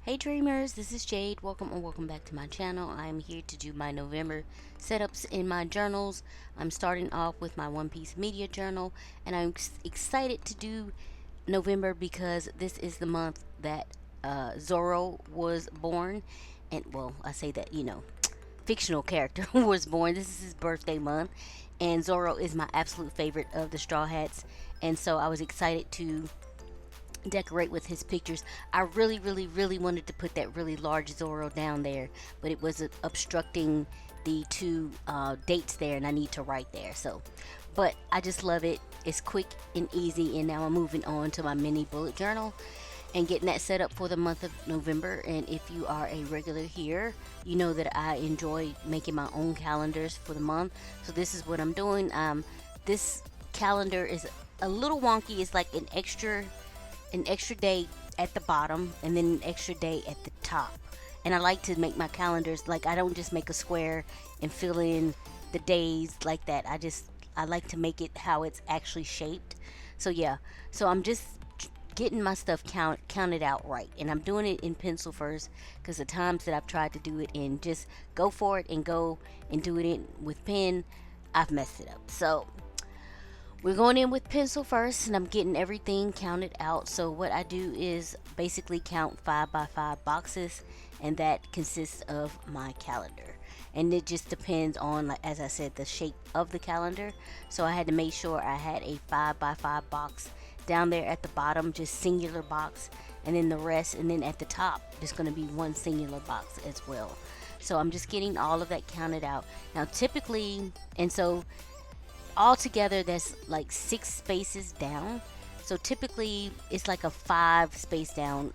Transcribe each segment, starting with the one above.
Hey dreamers, this is Jade. Welcome and welcome back to my channel. I am here to do my November setups in my journals. I'm starting off with my One Piece media journal, and I'm excited to do November because this is the month that Zoro was born. And well, I say that, fictional character was born. This is his birthday month, and Zoro is my absolute favorite of the Straw Hats. And so I was excited to decorate with his pictures. I really wanted to put that really large Zoro down there, but it was obstructing the two dates there, and I need to write there. So, but I just love it. It's quick and easy, and now I'm moving on to my mini bullet journal and getting that set up for the month of November. And if you are a regular here, you know that I enjoy making my own calendars for the month. So this is what I'm doing. This calendar is a little wonky. It's like an extra day at the bottom and then an extra day at the top. And I like to make my calendars like I don't just make a square and fill in the days like that. I like to make it how it's actually shaped. So yeah, so I'm just getting my stuff counted out right, and I'm doing it in pencil first because the times that I've tried to do it in just go for it and go and do it in with pen, I've messed it up. So we're going in with pencil first, and I'm getting everything counted out. So what I do is basically count 5x5 boxes, and that consists of my calendar. And it just depends on, like as I said, the shape of the calendar. So I had to make sure I had a 5x5 box down there at the bottom, just singular box, and then the rest, and then at the top there's going to be one singular box as well. So I'm just getting all of that counted out. Now typically, and so altogether that's like 6 spaces down, so typically it's like a 5 space down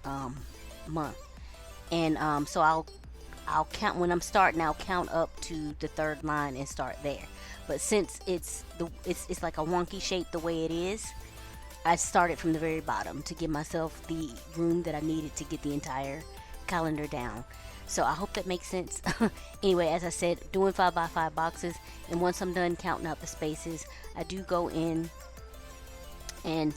month. And so I'll count when I'm starting. I'll count up to the third line and start there. But since it's like a wonky shape the way it is, I started from the very bottom to give myself the room that I needed to get the entire calendar down. So I hope that makes sense. Anyway, as I said, doing 5x5 boxes, and once I'm done counting out the spaces, I do go in and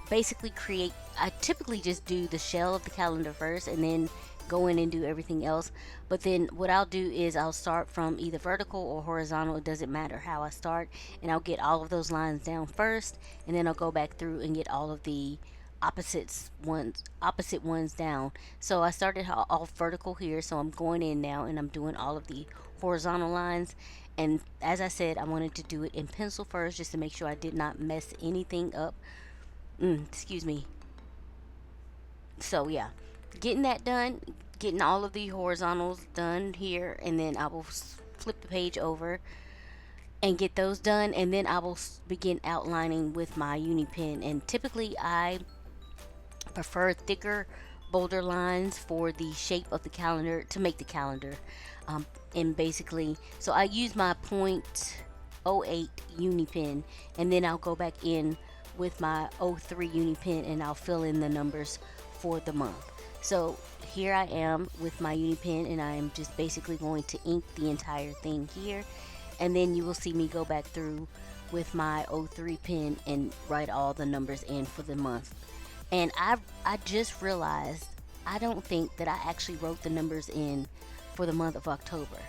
basically create. I typically just do the shell of the calendar first and then go in and do everything else. But then what I'll do is I'll start from either vertical or horizontal. It doesn't matter how I start, and I'll get all of those lines down first, and then I'll go back through and get all of the opposite ones down. So I started off vertical here, so I'm going in now and I'm doing all of the horizontal lines. And as I said, I wanted to do it in pencil first just to make sure I did not mess anything up. Excuse me. So yeah, getting that done, getting all of the horizontals done here, and then I will flip the page over and get those done, and then I will begin outlining with my uni pen. And typically I prefer thicker, bolder lines for the shape of the calendar to make the calendar. And basically, so I use my .08 uni pen, and then I'll go back in with my .03 uni pen and I'll fill in the numbers for the month. So here I am with my uni pen, and I am just basically going to ink the entire thing here, and then you will see me go back through with my .03 pen and write all the numbers in for the month. And I just realized I don't think that I actually wrote the numbers in for the month of October,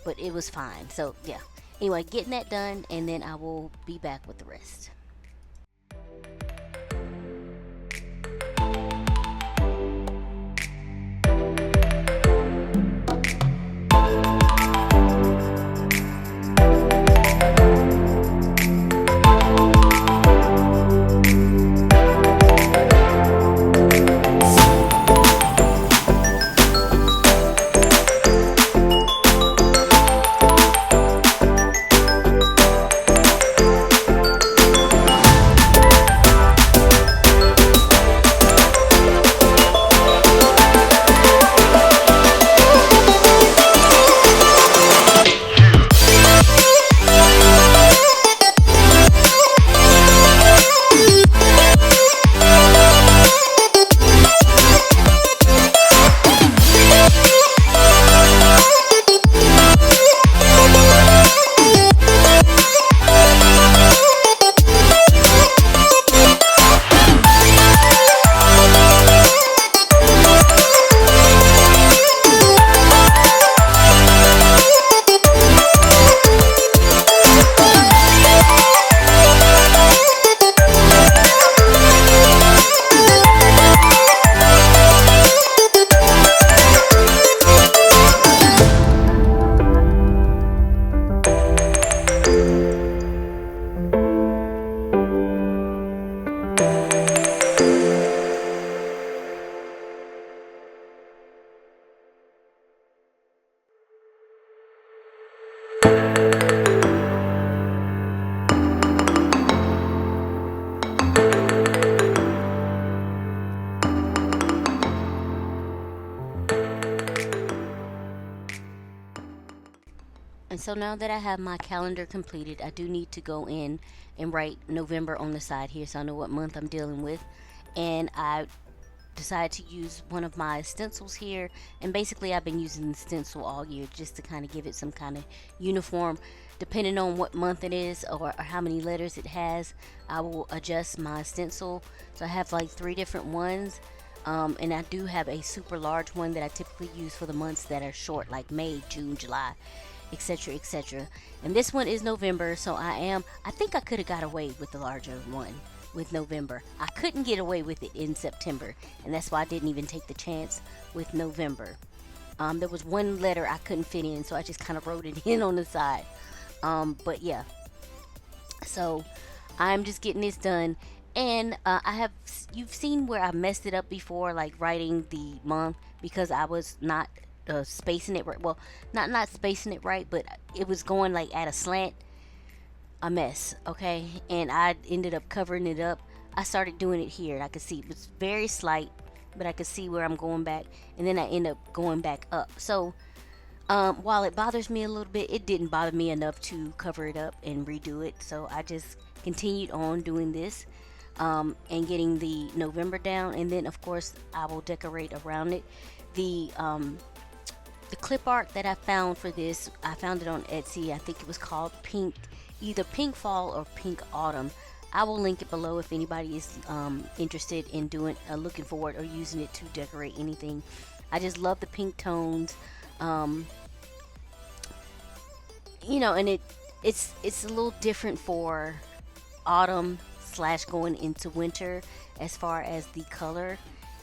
but it was fine. So yeah, anyway, getting that done, and then I will be back with the rest. And so now that I have my calendar completed, I do need to go in and write November on the side here so I know what month I'm dealing with. And I decided to use one of my stencils here, and basically I've been using the stencil all year just to kind of give it some kind of uniform. Depending on what month it is, or how many letters it has, I will adjust my stencil. So I have like three different ones, and I do have a super large one that I typically use for the months that are short, like May, June, July, etc., etc. And this one is November, so I think I could have got away with the larger one with November. I couldn't get away with it in September, and that's why I didn't even take the chance with November. There was one letter I couldn't fit in, so I just kind of wrote it in on the side. But yeah, so I'm just getting this done. And you've seen where I messed it up before, like writing the month, because I was not spacing it right. Well, not spacing it right, but it was going like at a slant, a mess, okay? And I ended up covering it up. I started doing it here, and I could see it was very slight, but I could see where I'm going back, and then I end up going back up. So while it bothers me a little bit, it didn't bother me enough to cover it up and redo it. So I just continued on doing this, and getting the November down, and then of course I will decorate around it. The clip art that I found for this, I found it on Etsy. I think it was called Pink, either Pink Fall or Pink Autumn. I will link it below if anybody is interested in doing, looking forward or using it to decorate anything. I just love the pink tones. Um, and it's a little different for autumn slash going into winter as far as the color.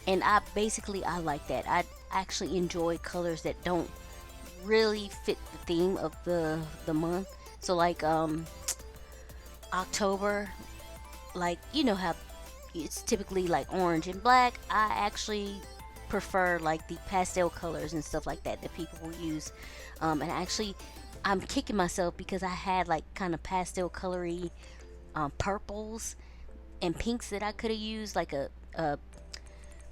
And I like that. I actually enjoy colors that don't really fit the theme of the month. So like October, like how it's typically like orange and black. I actually prefer like the pastel colors and stuff like that people will use. And actually, I'm kicking myself because I had like kind of pastel colory purples and pinks that I could have used, like a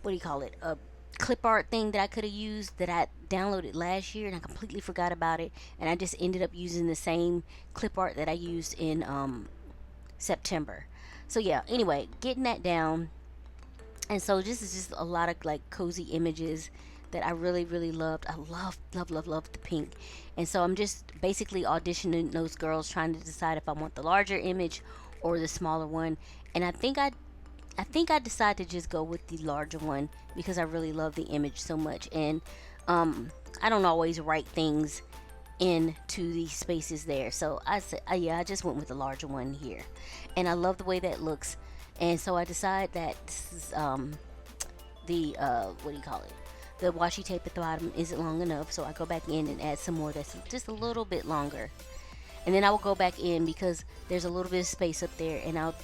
what do you call it, a clip art thing that I could have used that I downloaded last year, and I completely forgot about it, and I just ended up using the same clip art that I used in September. So yeah, anyway, getting that down. And so this is just a lot of like cozy images that I really really loved. I love the pink. And so I'm just basically auditioning those girls, trying to decide if I want the larger image or the smaller one. And I think I decided to just go with the larger one because I really love the image so much. And I don't always write things into the spaces there, so I said, yeah, I just went with the larger one here, and I love the way that looks. And so I decided that this is the what do you call it? The washi tape at the bottom isn't long enough, so I go back in and add some more that's just a little bit longer. And then I will go back in because there's a little bit of space up there, and I'll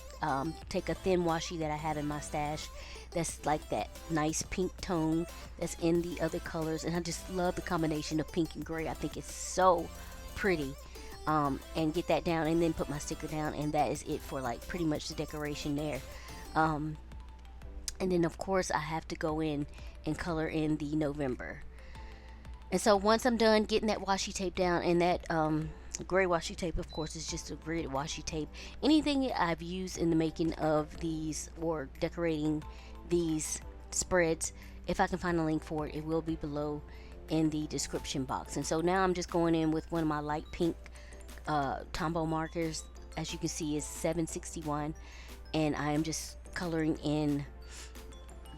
take a thin washi that I have in my stash that's like that nice pink tone that's in the other colors. And I just love the combination of pink and gray. I think it's so pretty. And get that down, and then put my sticker down, and that is it for like pretty much the decoration there. um, and then of course I have to go in and color in the November. And so once I'm done getting that washi tape down, and that gray washi tape of course is just a grid washi tape, anything I've used in the making of these or decorating these spreads, if I can find a link for it, it will be below in the description box. And so now I'm just going in with one of my light pink Tombow markers. As you can see, is 761, and I am just coloring in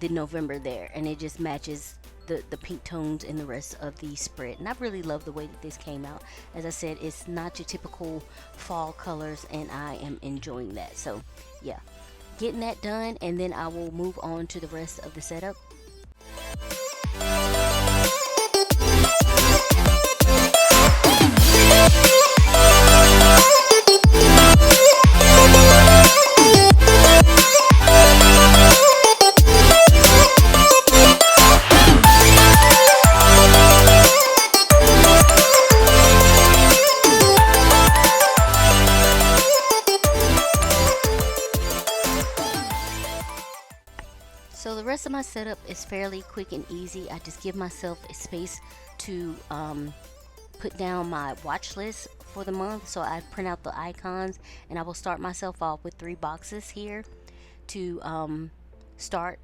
the November there, and it just matches the pink tones in the rest of the spread. And I really love the way that this came out. As I said, it's not your typical fall colors, and I am enjoying that. So yeah, getting that done, and then I will move on to the rest of the setup. So the rest of my setup is fairly quick and easy. I just give myself a space to put down my watch list for the month. So I print out the icons, and I will start myself off with 3 boxes here to start.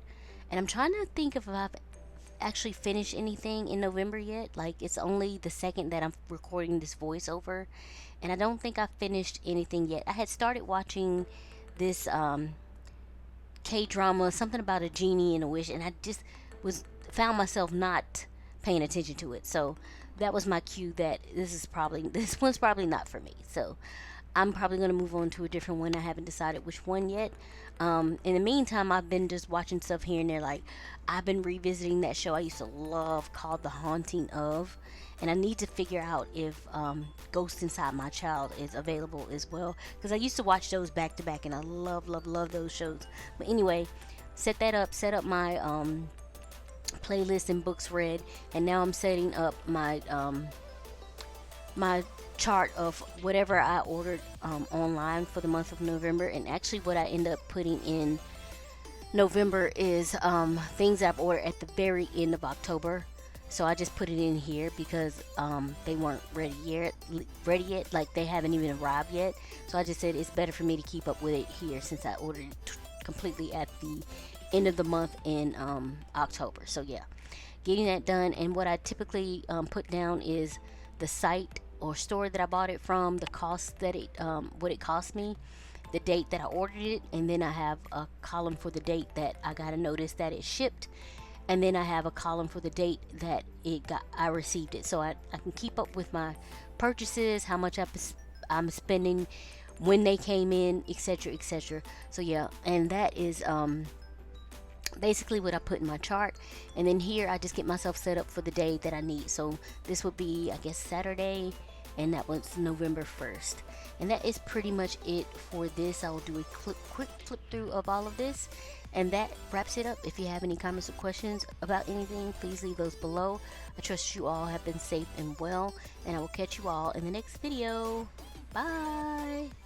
And I'm trying to think if I've actually finished anything in November yet. Like, it's only the second that I'm recording this voiceover, and I don't think I finished anything yet. I had started watching this K-drama, something about a genie and a wish, and I just was found myself not paying attention to it. So that was my cue that this one's probably not for me. So I'm probably going to move on to a different one. I haven't decided which one yet. In the meantime, I've been just watching stuff here and there. Like, I've been revisiting that show I used to love called The Haunting of. And I need to figure out if Ghost Inside My Child is available as well. Because I used to watch those back to back, and I love, love, love those shows. But anyway, set up my playlist and books read. And now I'm setting up my my chart of whatever I ordered online for the month of November. And actually what I end up putting in November is things I've ordered at the very end of October. So I just put it in here because they weren't ready yet. Like, they haven't even arrived yet. So I just said it's better for me to keep up with it here, since I ordered it completely at the end of the month in October. So yeah, getting that done. And what I typically put down is the site or store that I bought it from, the cost that what it cost me, the date that I ordered it, and then I have a column for the date that I got a notice that it shipped, and then I have a column for the date that I received it, so I can keep up with my purchases, how much I'm spending, when they came in, etc., etc. So yeah, and that is basically what I put in my chart. And then here I just get myself set up for the day that I need. So this would be, I guess, Saturday, and that was November 1st. And that is pretty much it for this. I will do a quick flip through of all of this, and that wraps it up. If you have any comments or questions about anything, please leave those below. I trust you all have been safe and well, and I will catch you all in the next video. Bye.